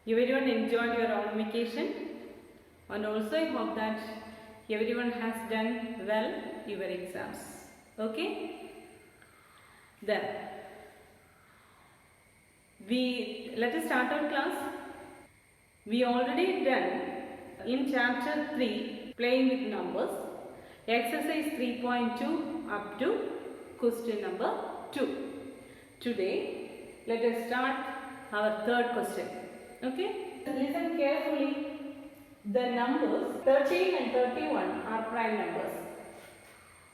Everyone enjoyed your own vacation, and also I hope that everyone has done well your exams. Okay? Then let us start our class. We already done in chapter 3 playing with numbers, exercise 3.2 up to question number 2. Today let us start our third question. Okay? Listen carefully. The numbers 13 and 31 are prime numbers.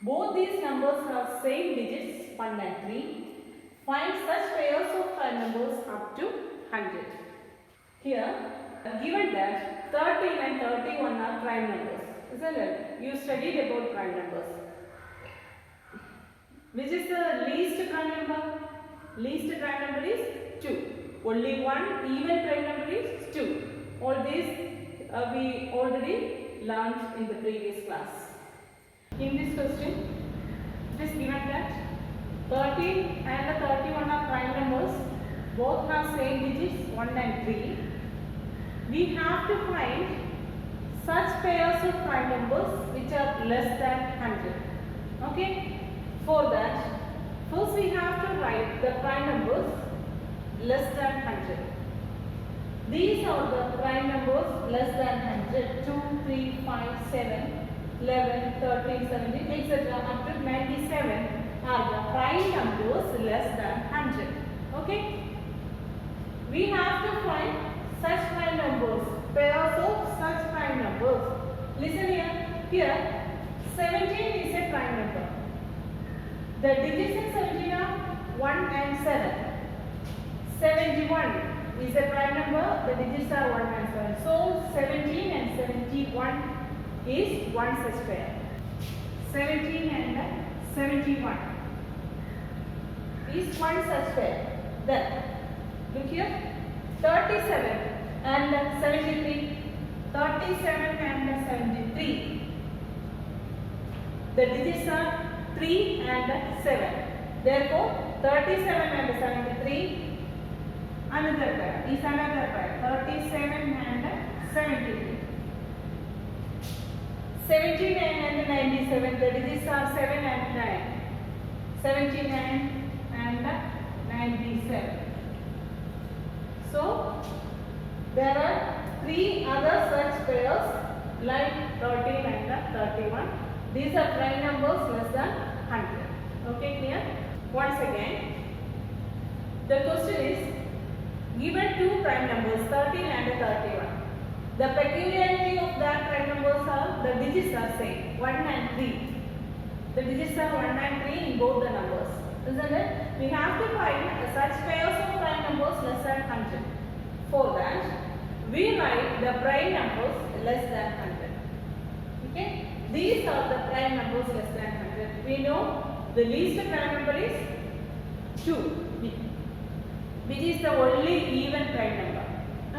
Both these numbers have same digits 1 and 3. Find such pairs of prime numbers up to 100. Here, given that 13 and 31 are prime numbers, isn't it? You studied about prime numbers. Which is the least prime number? Least prime number is 2. Only one even prime number is 2. All these we already learned in the previous class. In this question, it is given that 13 and 31 are prime numbers. Both have same digits 1 and 3. We have to find such pairs of prime numbers which are less than 100. Okay? For that, first we have to write the prime numbers less than 100. These are the prime numbers less than 100. 2, 3, 5, 7, 11, 13, 17, etc. up to 97 are the prime numbers less than 100. Okay? We have to find such prime numbers, pairs of such prime numbers. Listen here. Here, 17 is a prime number. The digits in 17 are 1 and 7. 71 is a prime number. The digits are 1 and 7. So, 17 and 71 is one such pair. 17 and 71 is one such pair. Then, look here, 37 and 73. 37 and 73. The digits are 3 and 7. Therefore, 37 and 73 another pair is another pair. 37 and 73. 79 and 97. The digits are 7 and 9. 79 and 97. So, there are 3 other such pairs like 13 and 31. These are prime numbers less than 100. Okay, clear? Once again, the question is given two prime numbers 13 and 31. The peculiarity of that prime numbers are the digits are same 1 and 3. The digits are 1 and 3 in both the numbers. Isn't it? We have to find such pairs of prime numbers less than 100. For that, we write the prime numbers less than 100. Okay? These are the prime numbers less than 100. We know the least prime number is 2, which is the only even prime number.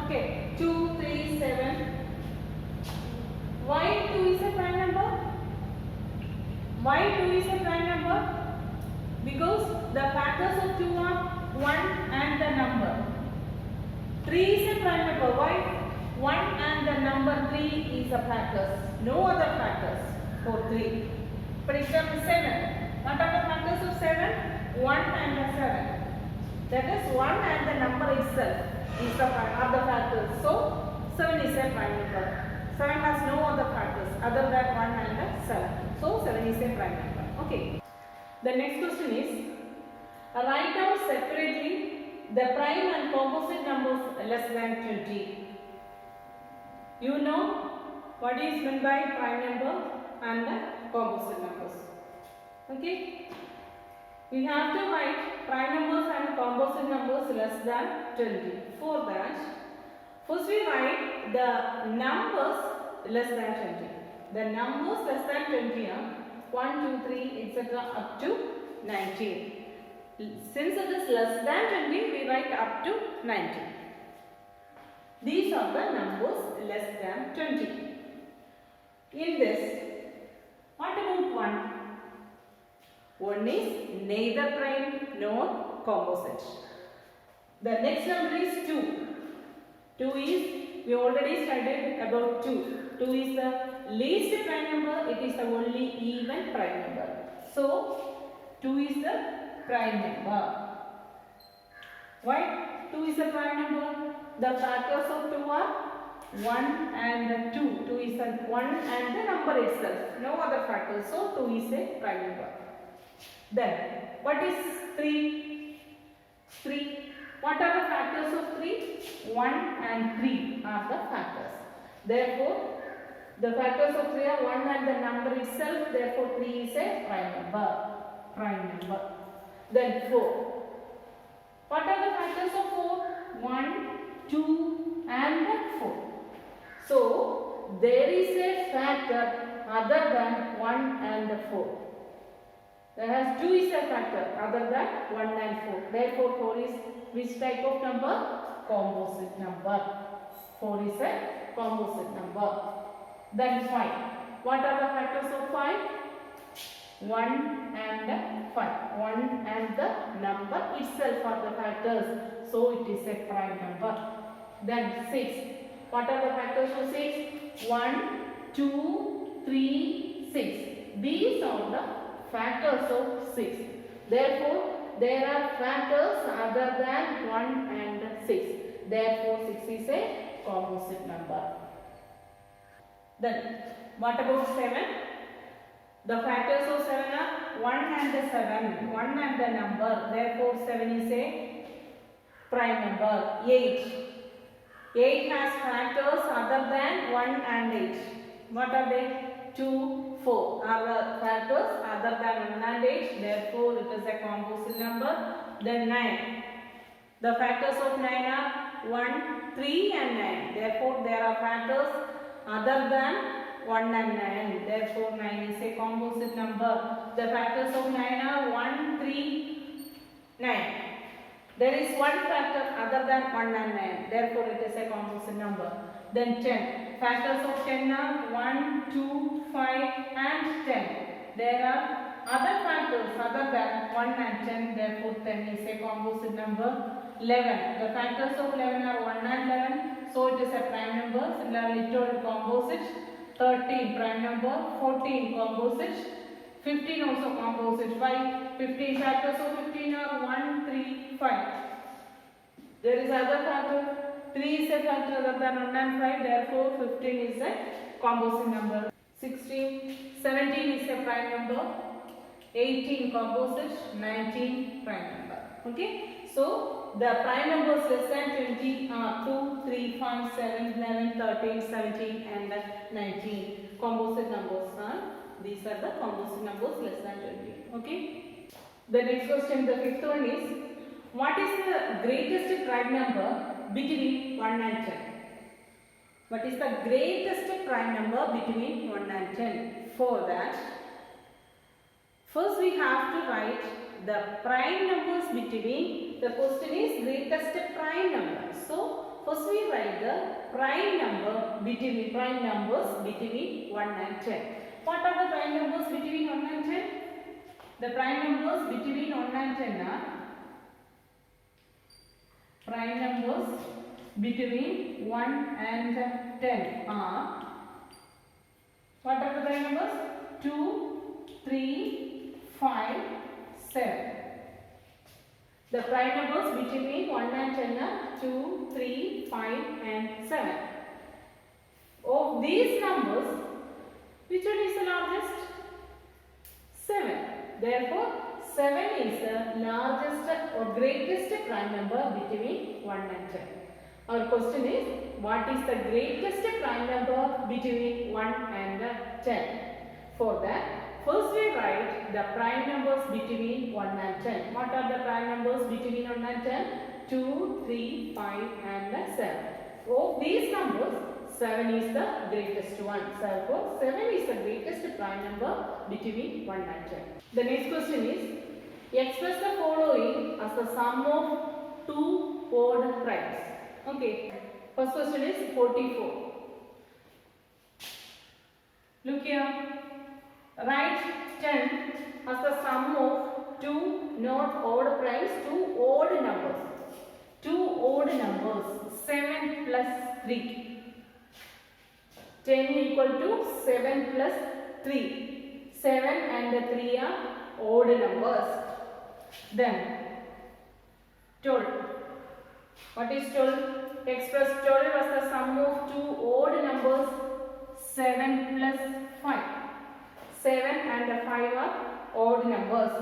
Okay? 2, 3, 7. Why 2 is a prime number? Why 2 is a prime number? Because the factors of 2 are 1 and the number. 3 is a prime number. Why? 1 and the number 3 is a factors. No other factors for 3. For example, 7. What are the factors of 7? 1 and the 7. That is 1 and the number itself is the other factors. So, 7 is a prime number. 7 has no other factors other than 1 and the 7. So, 7 is a prime number. Okay. The next question is, write down separately the prime and composite numbers less than 20. You know what is meant by prime number and the composite numbers. Okay? We have to write prime numbers and composite numbers less than 20. For that, first we write the numbers less than 20. The numbers less than 20 are 1, 2, 3, etc. up to 19. Since it is less than 20, we write up to 19. These are the numbers less than 20. In this, what about 1? 1 is neither prime nor composite. The next number is 2. 2 is, we already studied about 2. 2 is the least prime number, it is the only even prime number. So 2 is the prime number. Why 2 is the prime number? The factors of 2 are 1 and 2. 2 is the 1 and the number itself, no other factors. So 2 is a prime number. Then what is 3? 3. What are the factors of 3? 1 and 3 are the factors. Therefore, the factors of 3 are 1 and the number itself. Therefore, 3 is a prime number. Prime number. Then 4. What are the factors of 4? 1, 2 and 4. So, there is a factor other than 1 and 4. Whereas 2 is a factor other than 1 and 4. Therefore, 4 is which type of number? Composite number. 4 is a composite number. Then 5. What are the factors of 5? 1 and 5. 1 and the number itself are the factors. So it is a prime number. Then 6. What are the factors of 6? 1, 2, 3, 6. These are the factors of 6. Therefore, there are factors other than 1 and 6. Therefore, 6 is a composite number. Then, what about 7? The factors of 7 are 1 and 7. 1 and the number. Therefore, 7 is a prime number. 8. 8 has factors other than 1 and 8. What are they? 2, 4 are the factors other than 1 and 8. Therefore, it is a composite number. Then 9. The factors of 9 are 1, 3 and 9. Therefore, there are factors other than 1 and 9. Therefore, 9 is a composite number. The factors of 9 are 1, 3, 9. There is one factor other than 1 and 9. Therefore, it is a composite number. Then 10. Factors of 10 are 1, 2, 5 and 10. There are other factors other than 1 and 10. Therefore, 10 is a composite number. 11. The factors of 11 are 1 and 11. So, it is a prime number. Similarly, 12 composite. 13 prime number. 14 composite. 15 also composite. 5. 15 factors of 15 are 1, 3, 5. There is other factor. 3 is a factor other than 1 and 5. Therefore, 15 is a composite number. 16. 17 is a prime number. 18 composite. 19 prime number. Okay. So, the prime numbers less than 20 are 2, 3, 5, 7, 11, 13, 17 and 19. Composite numbers are, these are the composite numbers less than 20. Okay. The next question, the fifth one is, what is the greatest prime number between 1 and 10? What is the greatest prime number between 1 and 10? For that, first we have to write the prime numbers between, the question is greatest prime number. So, first we write the prime numbers between 1 and 10. What are the prime numbers between 1 and 10? The prime numbers between 1 and 10 are prime numbers between 1 and 10 are, what are the prime numbers? 2, 3, 5, 7. The prime numbers between 1 and 10 are 2, 3, 5 and 7. Of these numbers, which one is the largest? 7. Therefore, 7 is the largest or greatest prime number between 1 and 10. Our question is, what is the greatest prime number between 1 and 10? For that, first we write the prime numbers between 1 and 10. What are the prime numbers between 1 and 10? 2, 3, 5 and 7. Of these numbers, 7 is the greatest one. Therefore, 7 is the greatest prime number between 1 and 10. The next question is, express the following as the sum of two odd primes. Okay. First question is 44. Look here. Write 10 as the sum of two not odd primes, two odd numbers. Two odd numbers. 7 plus 3. 10 equal to 7 plus 3. 7 and 3 are odd numbers. Then 12. What is 12? Express 12 as the sum of two odd numbers 7 plus 5. 7 and 5 are odd numbers.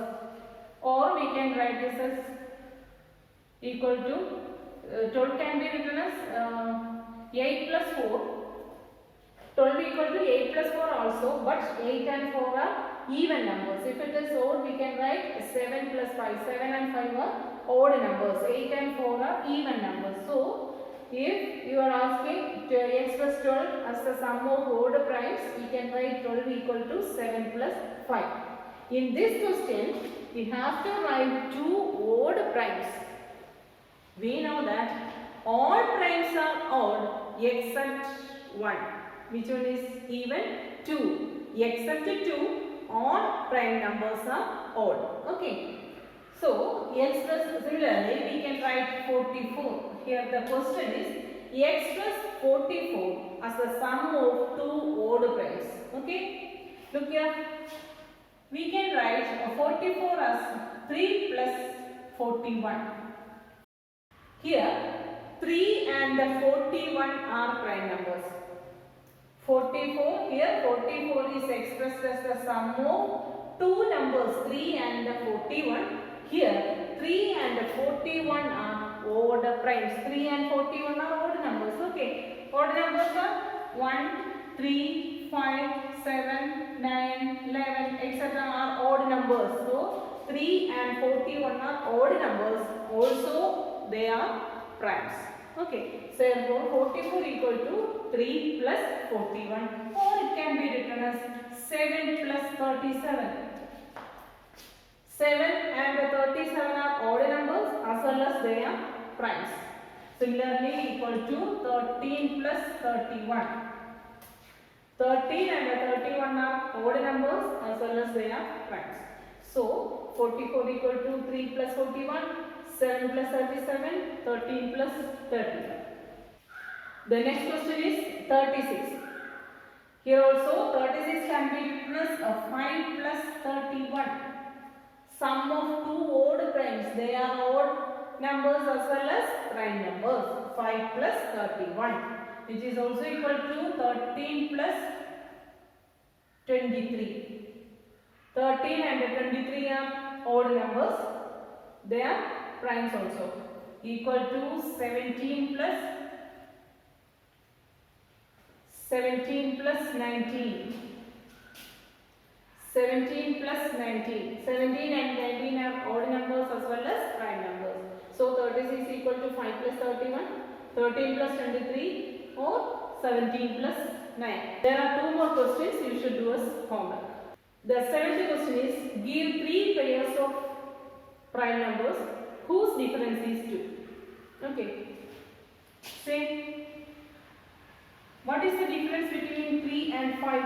Or we can write this as equal to 12 can be written as 8 plus 4. 12 equal to 8 plus 4 also, but 8 and 4 are even numbers. If it is odd, we can write 7 plus 5. 7 and 5 are odd numbers. 8 and 4 are even numbers. So, if you are asking to express 12 as the sum of odd primes, we can write 12 equal to 7 plus 5. In this question, we have to write two odd primes. We know that all primes are odd except one. Which one is even? 2. Except 2, all prime numbers are odd. Okay. So, express similarly, we can write 44. Here the question is express 44 as the sum of two odd primes. Okay. Look here. We can write 44 as 3 plus 41. Here 3 and 41 are prime numbers. 44, here 44 is expressed as the sum of two numbers 3 and 41. Here 3 and 41 are odd primes. 3 and 41 are odd numbers. Okay. Odd numbers are 1, 3, 5, 7, 9, 11, etc. are odd numbers. So 3 and 41 are odd numbers. Also they are primes. Okay. So therefore 44 equal to 3 plus 41, or it can be written as 7 plus 37. 7 and 37 are odd numbers as well as they are primes. Similarly equal to 13 plus 31. 13 and 31 are odd numbers as well as they are primes. So 44 equal to 3 plus 41, 7 plus 37, 13 plus 35. The next question is 36. Here also 36 can be written as 5 plus 31. Sum of two odd primes. They are odd numbers as well as prime numbers. 5 plus 31, which is also equal to 13 plus 23. 13 and 23 are odd numbers. They are primes also. Equal to 17 plus 19. 17 plus 19. 17 and 19 are odd numbers as well as prime numbers. So 36 equal to 5 plus 31, 13 plus 23 or 17 plus 9. There are two more questions you should do as homework. The 7th question is give three pairs of prime numbers whose difference is 2. Okay. Say what is the difference between 3 and 5?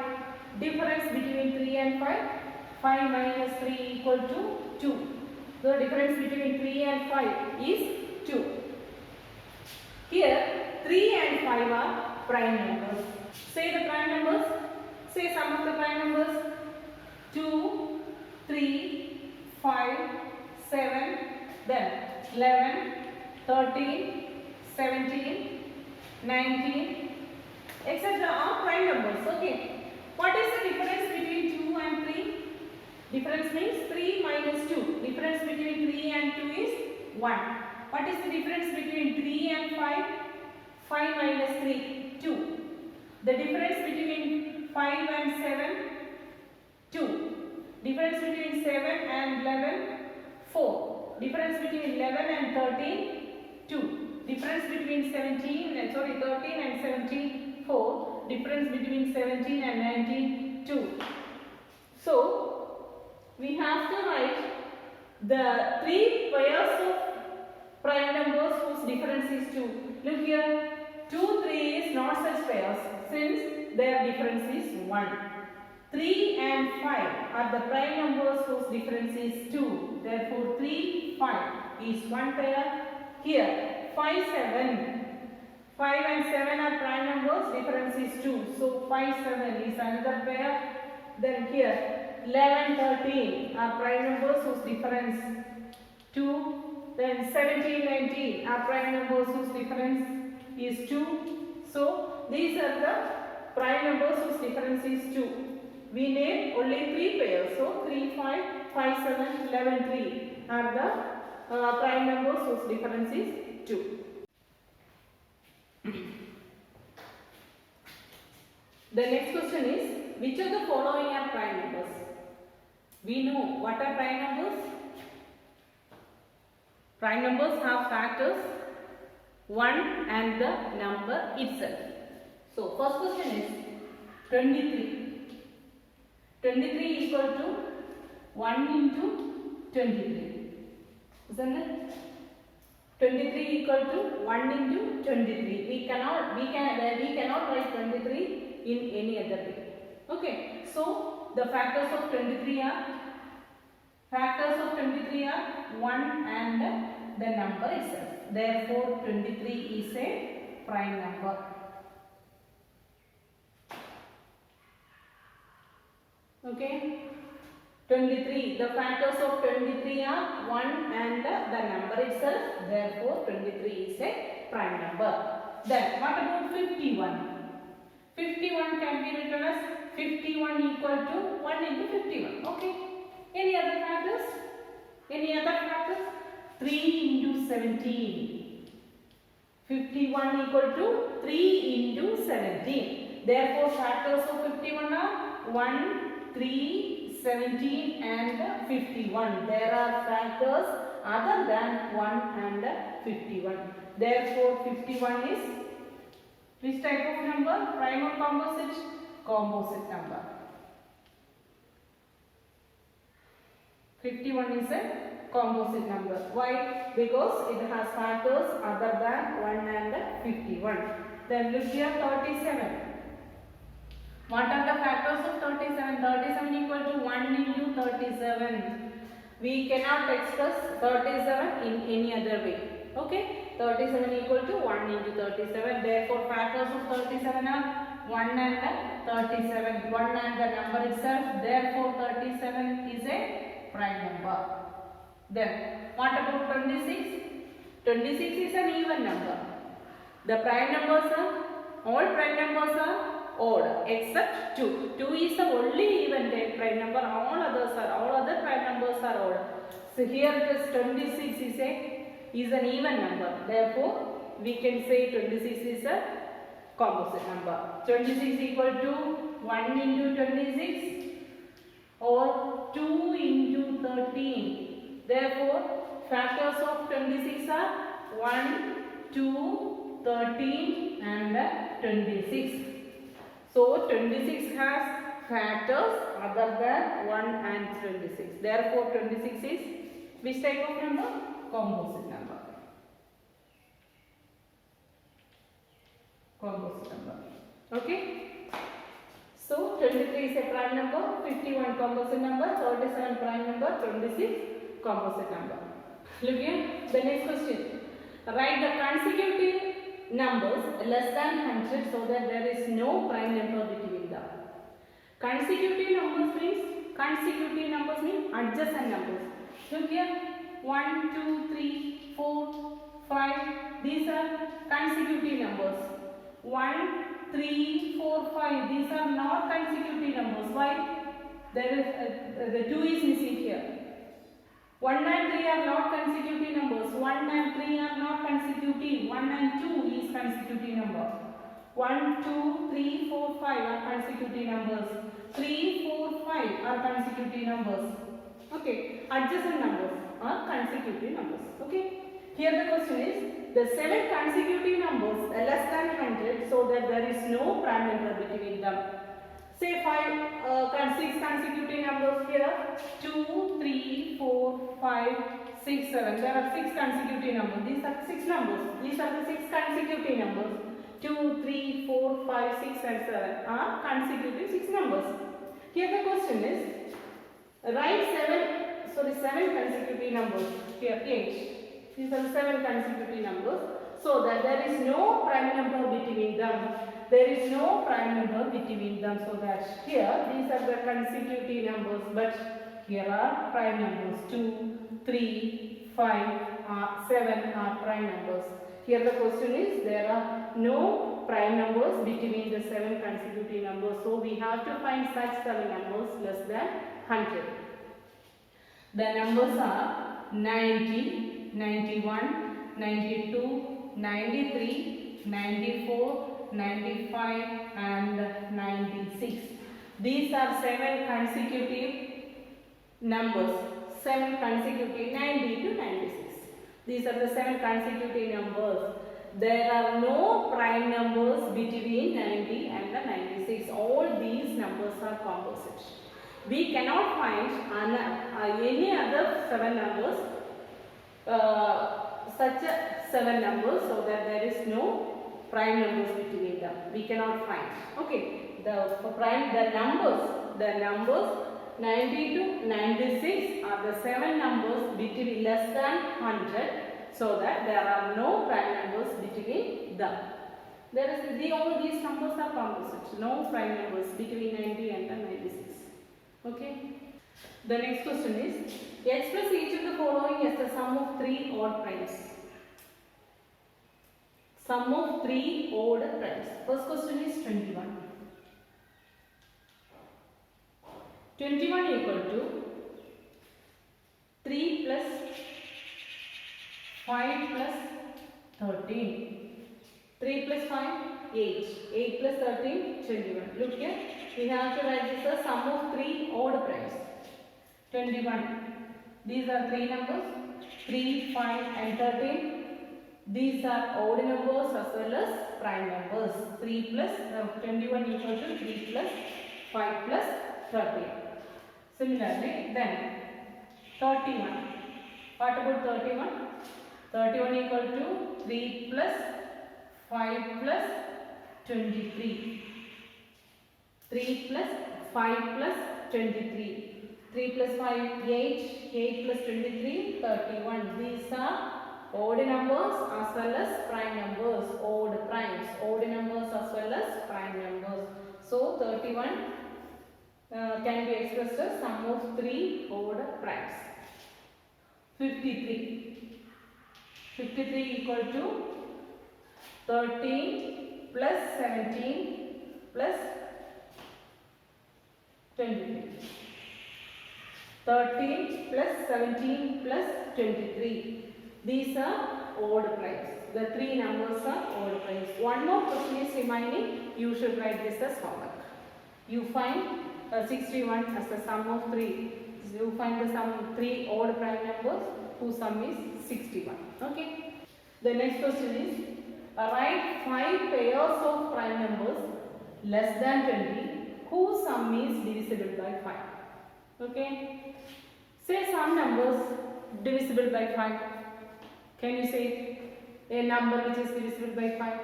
Difference between 3 and 5? 5 minus 3 equal to 2. The difference between 3 and 5 is 2. Here 3 and 5 are prime numbers. Say the prime numbers. Say some of the prime numbers. 2, 3, 5, 7, then 11, 13, 17, 19, etc. are prime numbers. Okay. What is the difference between 2 and 3? Difference means 3 minus 2. Difference between 3 and 2 is 1. What is the difference between 3 and 5? 5 minus 3, 2. The difference between 5 and 7, 2. Difference between 7 and 11, 4. Difference between 11 and 13, 2. Difference between 13 and 17, 4. Difference between 17 and 19, 2. So, we have to write the three pairs of prime numbers whose difference is 2. Look here, 2, 3 is not such pairs since their difference is 1. 3 and 5 are the prime numbers whose difference is 2. Therefore, 3, 5 is one pair. Here, 5, 7 5 and 7 are prime numbers, difference is 2. So 5, 7 is another pair. Then here 11, 13 are prime numbers whose difference 2. Then 17, 19 are prime numbers whose difference is 2. So these are the prime numbers whose difference is 2. We name only 3 pairs. So 3, 5, 5, 7, 11, 3 are the prime numbers whose difference is 2. The next question is, which of the following are prime numbers? We know what are prime numbers. Prime numbers have factors 1 and the number itself. So first question is 23. 23 equal to 1 into 23. Isn't it? 23 equal to 1 into 23. We cannot write 23 in any other way. Okay. So the factors of 23 are 1 and the number itself. Therefore 23 is a prime number. Okay. 23. The factors of 23 are 1 and the number itself. Therefore 23 is a prime number. Then what about 51? 51 can be written as 51 equal to 1 into 51. Okay. Any other factors? 3 into 17. 51 equal to 3 into 17. Therefore factors of 51 are 1, 3, 17 and 51. There are factors other than 1 and 51. Therefore 51 is which type of number? Prime or composite? Composite number. 51 is a composite number. Why? Because it has factors other than 1 and 51. Then look here, 37. What are the factors of 37? 37 equal to 1 into 37. We cannot express 37 in any other way. Okay? 37 equal to 1 into 37. Therefore, factors of 37 are 1 and 37. 1 and the number itself. Therefore, 37 is a prime number. Then, what about 26? 26 is an even number. The prime numbers are, all prime numbers are odd except 2. 2 is the only even prime number. All other prime numbers are odd. So here this 26 is an even number. Therefore, we can say 26 is a composite number. 26 equal to 1 into 26 or 2 into 13. Therefore, factors of 26 are 1, 2, 13 and 26. So 26 has factors other than 1 and 26. Therefore 26 is which type of number? Composite number. Composite number. Okay. So 23 is a prime number, 51 composite number, 37 prime number, 26 composite number. Look here, the next question. Write the consecutive numbers less than 100 so that there is no prime number between them. Consecutive numbers mean adjacent numbers. Look here, 1, 2, 3, 4, 5. These are consecutive numbers. 1, 3, 4, 5. These are not consecutive numbers. Why? There is the 2 is missing here. 1 and 3 are not consecutive numbers. 1 and 3 are not consecutive. 1 and 2 is consecutive number. 1, 2, 3, 4, 5 are consecutive numbers. 3, 4, 5 are consecutive numbers. Okay. Adjacent numbers are consecutive numbers. Okay. Here the question is the 7 consecutive numbers less than 100 so that there is no prime number between them. Say 6 consecutive numbers here. 2, 3, 4, 5, 6, 7. There are 6 consecutive numbers. These are 6 numbers. These are the 6 consecutive numbers. 2, 3, 4, 5, 6 and 7 are consecutive 6 numbers. Here the question is write 7 consecutive numbers. Here 8. These are 7 consecutive numbers. so that there is no prime number between them. There is no prime number between them, so that here these are the consecutive numbers, but here are prime numbers. 2, 3, 5, 7 are prime numbers. Here the question is, there are no prime numbers between the 7 consecutive numbers, so we have to find such 7 numbers less than 100. The numbers are 90, 91, 92, 93, 94, 95 and 96. These are 7 consecutive numbers. 7 consecutive, 90 to 96. These are the 7 consecutive numbers. There are no prime numbers between 90 and the 96. All these numbers are composite. We cannot find any other 7 numbers, such a 7 numbers, so that there is no prime numbers between them. We cannot find. Okay, the numbers 90 to 96 are the 7 numbers between less than 100, so that there are no prime numbers between them. All these numbers are composite. No prime numbers between 90 and 96. Okay. The next question is, express each of the following as the sum of 3 odd primes. Sum of 3 odd primes. First question is 21. 21 equal to 3 plus 5 plus 13. 3 plus 5, 8. 8 plus 13, 21. Look here. We have to write this as sum of 3 odd primes. 21. These are 3 numbers. 3, 5 and 13. These are odd numbers as well as prime numbers. 3 plus 21 equal to 3 plus 5 plus 13. Similarly, then 31. What about 31? 31 equal to 3 plus 5 plus 23. 3 plus 5 plus 23. 3 plus 5, 8. 8 plus 23, 31. These are odd numbers as well as prime numbers. Odd primes. Odd numbers as well as prime numbers. So 31 can be expressed as sum of 3 odd primes. 53. 53 equal to 13 plus 17 plus 23. 13 plus 17 plus 23. These are odd primes. The 3 numbers are odd primes. One more question is remaining. You should write this as homework. You find 61 as the sum of 3. You find the sum of 3 odd prime numbers whose sum is 61. Okay. The next question is, write 5 pairs of prime numbers less than 20 whose sum is divisible by 5. Okay. Say some numbers divisible by 5. Can you say a number which is divisible by 5?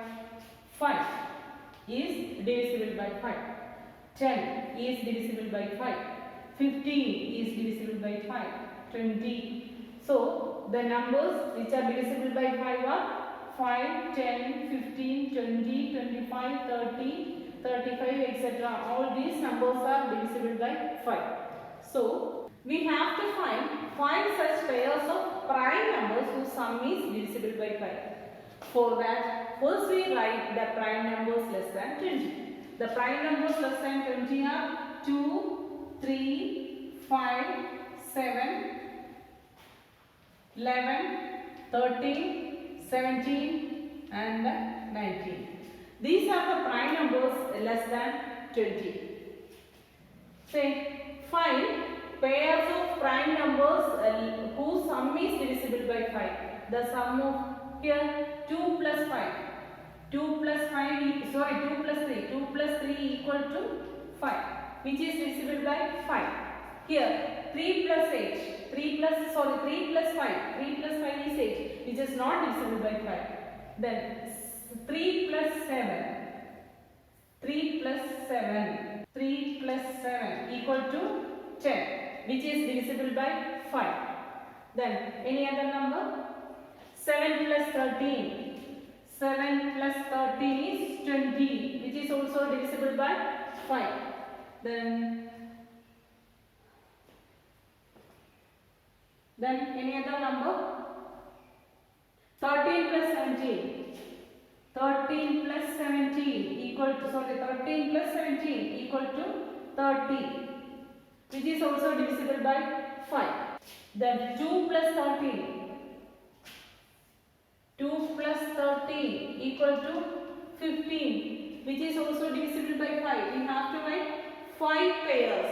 5 is divisible by 5. 10 is divisible by 5. 15 is divisible by 5. 20. So, the numbers which are divisible by 5 are 5, 10, 15, 20, 25, 30, 35, etc. All these numbers are divisible by 5. So, we have to find 5 such pairs of prime numbers whose sum is divisible by 5. For that, first we write the prime numbers less than 20. The prime numbers less than 20 are 2, 3, 5, 7, 11, 13, 17 and 19. These are the prime numbers less than 20. Say 5 pairs of prime numbers whose sum is divisible by 5. The sum of here 2 plus 5. 2 plus 5, sorry 2 plus 3. 2 plus 3 equal to 5, which is divisible by 5. Here 3 plus 8. 3 plus 5. 3 plus 5 is 8, which is not divisible by 5. Then 3 plus 7. 3 plus 7. 3 plus 7 equal to 10, which is divisible by 5. Then any other number? 7 plus 13. 7 plus 13 is 20, which is also divisible by 5. Then any other number? 13 plus 17. 13 plus 17 equal to, 13 plus 17 equal to 30, which is also divisible by 5. Then 2 plus 13. 2 plus 13 equal to 15, which is also divisible by 5. We have to write 5 pairs.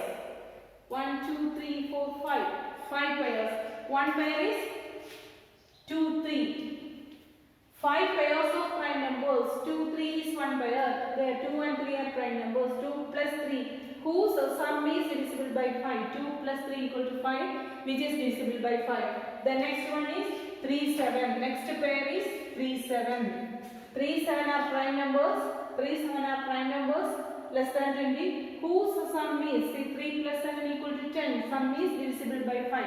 1, 2, 3, 4, 5. 5 pairs. One pair is 2, 3. 5 pairs of prime numbers. 2, 3 is one pair. There 2 and 3 are prime numbers. 2 plus 3, whose sum is divisible by 5. 2 plus 3 equal to 5, which is divisible by 5. The next one is 3, 7. Next pair is 3, 7. 3, 7 are prime numbers. 3, 7 are prime numbers less than 20, whose sum is 3 plus 7 equal to 10. Sum is divisible by 5.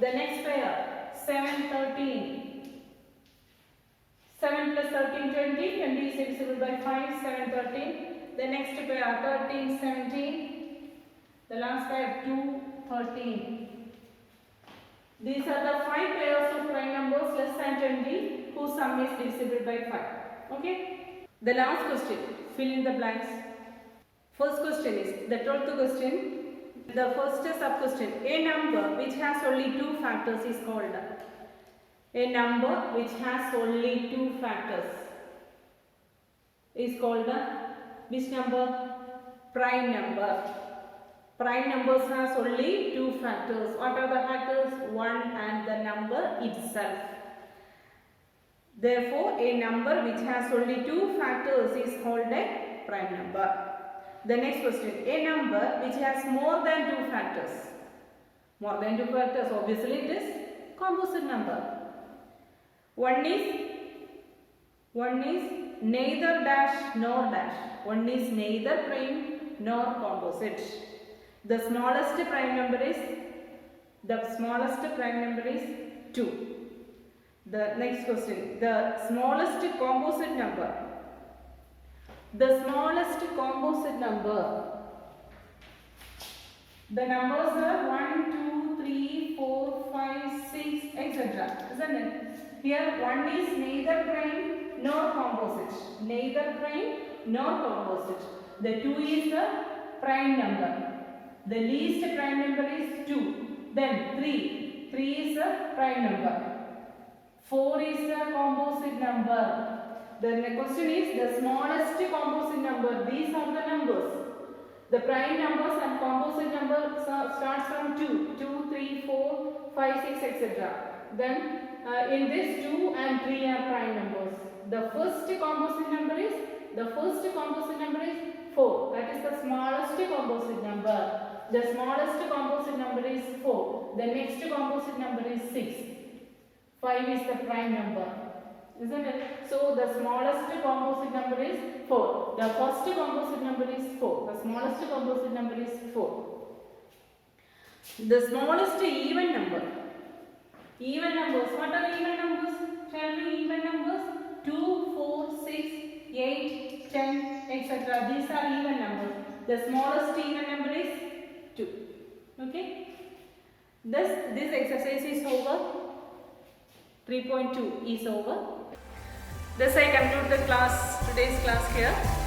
The next pair 7, 13. 7 plus 13, 20. 20 is divisible by 5. 7, 13. The next pair 13, 17. The last pair 2, 13. These are the 5 pairs of prime numbers less than 20 whose sum is divisible by 5. Okay. The last question, fill in the blanks. First question is the 12th question. The first sub question, a number which has only 2 factors is called. A number which has only 2 factors is called which number? Prime number. Prime numbers has only 2 factors. What are the factors? 1 and the number itself. Therefore, a number which has only 2 factors is called a prime number. The next question, a number which has more than 2 factors. More than 2 factors, obviously it is composite number. One is neither dash nor dash. One is neither prime nor composite. The smallest prime number is 2. The next question, the smallest composite number. The smallest composite number. The numbers are 1, 2, 3, 4, 5, 6, etc. Isn't it? Here 1 is neither prime nor composite. Neither prime nor composite. The 2 is the prime number. The least prime number is 2. Then 3. 3 is a prime number. 4 is a composite number. Then the question is the smallest composite number. These are the numbers. The prime numbers and composite numbers starts from 2. 2, 3, 4, 5, 6, etc. Then in this 2 and 3 are prime numbers. The first composite number is 4. That is the smallest composite number. The smallest composite number is 4. The next composite number is 6. 5 is the prime number. Isn't it? So the smallest composite number is 4. The first composite number is 4. The smallest composite number is 4. The smallest even number. Even numbers. What are even numbers? Tell me even numbers. 2, 4, 6, 8, 10, etc. These are even numbers. The smallest even number is 2. Okay. This exercise is over. 3.2 is over. Thus I conclude the class, today's class here.